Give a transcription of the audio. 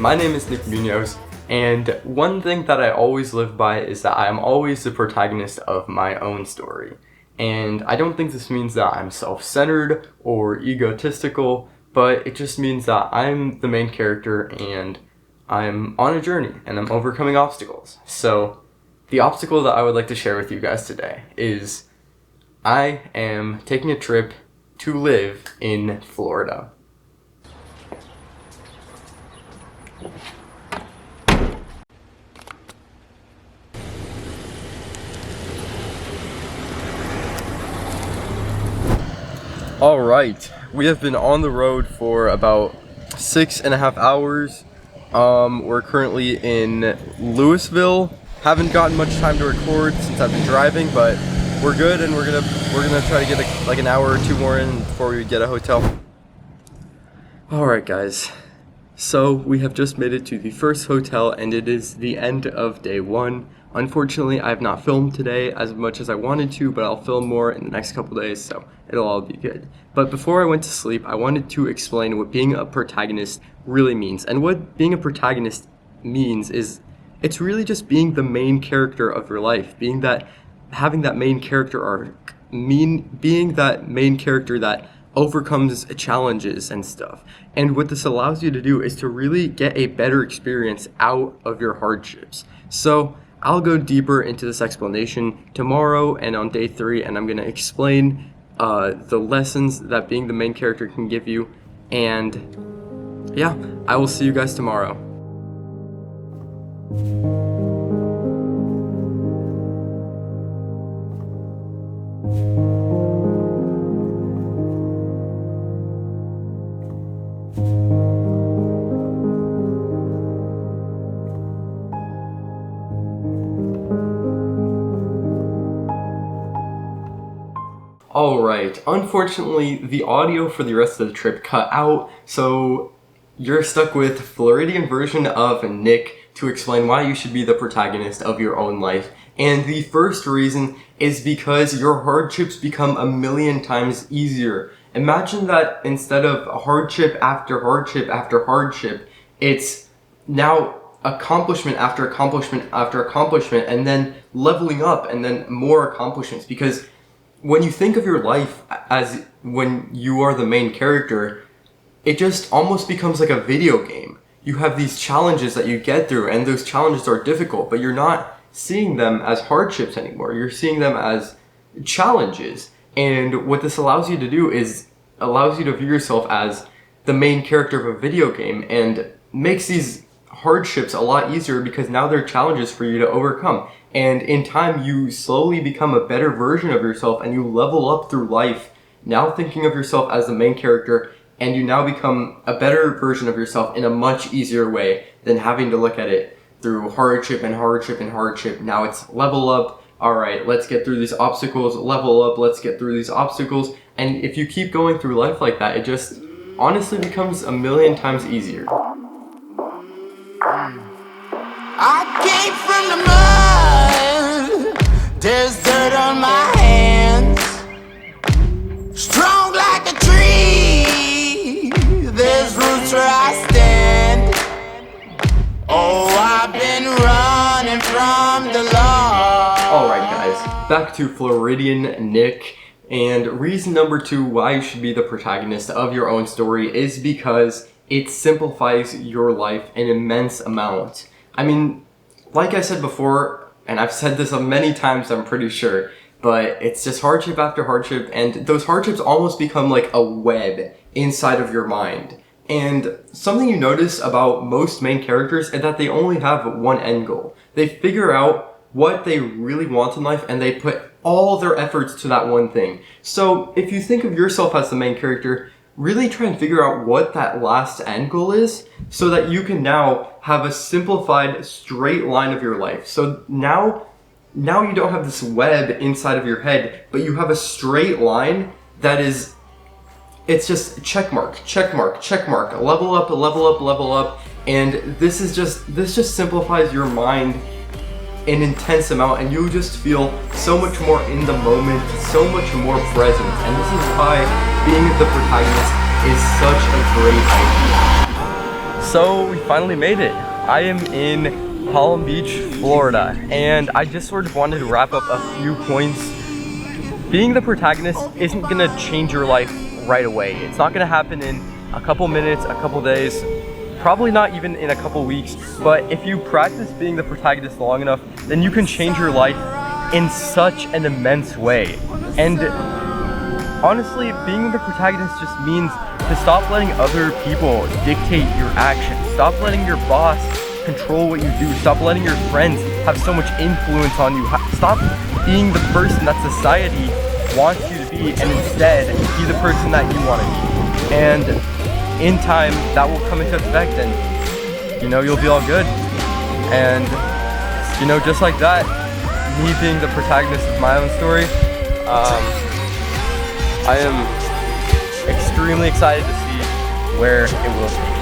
my name is Nick Munoz, and one thing that I always live by is that I am always the protagonist of my own story. And I don't think this means that I'm self-centered or egotistical, but it just means that I'm the main character and I'm on a journey and I'm overcoming obstacles. So the obstacle that I would like to share with you guys today is I am taking a trip to live in Florida. Alright, we have been on the road for about 6.5 hours. We're currently in Louisville. Haven't gotten much time to record since I've been driving, but we're good, and we're gonna try to get like an hour or two more in before we get a hotel. Alright guys, so we have just made it to the first hotel, and it is the end of day one. Unfortunately, I have not filmed today as much as I wanted to, but I'll film more in the next couple days, so it'll all be good. But before I went to sleep, I wanted to explain what being a protagonist really means. And what being a protagonist means is it's really just being the main character of your life, having that main character arc, being that main character that overcomes challenges and stuff. And what this allows you to do is to really get a better experience out of your hardships. So I'll go deeper into this explanation tomorrow and on day 3, and I'm going to explain the lessons that being the main character can give you. And yeah, I will see you guys tomorrow. Alright, unfortunately the audio for the rest of the trip cut out, so you're stuck with Floridian version of Nick to explain why you should be the protagonist of your own life. And the first reason is because your hardships become a million times easier. Imagine that instead of hardship after hardship after hardship, it's now accomplishment after accomplishment after accomplishment, and then leveling up and then more accomplishments. Because when you think of your life as when you are the main character, it just almost becomes like a video game. You have these challenges that you get through, and those challenges are difficult, but you're not seeing them as hardships anymore. You're seeing them as challenges. And what this allows you to do is allows you to view yourself as the main character of a video game, and makes these hardships a lot easier because now they're challenges for you to overcome. And in time, you slowly become a better version of yourself, and you level up through life, now thinking of yourself as the main character, and you now become a better version of yourself in a much easier way than having to look at it through hardship and hardship and hardship. Now it's level up. All right, let's get through these obstacles. Level up, let's get through these obstacles. And if you keep going through life like that, it just honestly becomes a million times easier. I came from the mud, there's dirt on my hands. Strong like a tree, there's roots where I stand. Oh, I've been running from the law. Alright guys, back to Floridian Nick. And reason number 2 why you should be the protagonist of your own story is because it simplifies your life an immense amount. I mean, like I said before, and I've said this many times, I'm pretty sure, but it's just hardship after hardship, and those hardships almost become like a web inside of your mind. And something you notice about most main characters is that they only have one end goal. They figure out what they really want in life, and they put all their efforts to that one thing. So if you think of yourself as the main character, really try and figure out what that last end goal is, so that you can now have a simplified straight line of your life. So now you don't have this web inside of your head, but you have a straight line that is, it's just check mark, check mark, check mark, level up, level up, level up. And this just simplifies your mind an intense amount, and you just feel so much more in the moment, so much more present. And this is why being the protagonist is such a great idea. So we finally made it. I am in Palm Beach, Florida, and I just sort of wanted to wrap up a few points. Being the protagonist isn't gonna change your life right away. It's not gonna happen in a couple minutes, a couple days, probably not even in a couple weeks, but if you practice being the protagonist long enough, then you can change your life in such an immense way. And honestly, being the protagonist just means to stop letting other people dictate your actions. Stop letting your boss control what you do. Stop letting your friends have so much influence on you. Stop being the person that society wants you to be, and instead be the person that you want to be. And in time, that will come into effect, and you'll be all good. And just like that, me being the protagonist of my own story, I am extremely excited to see where it will take.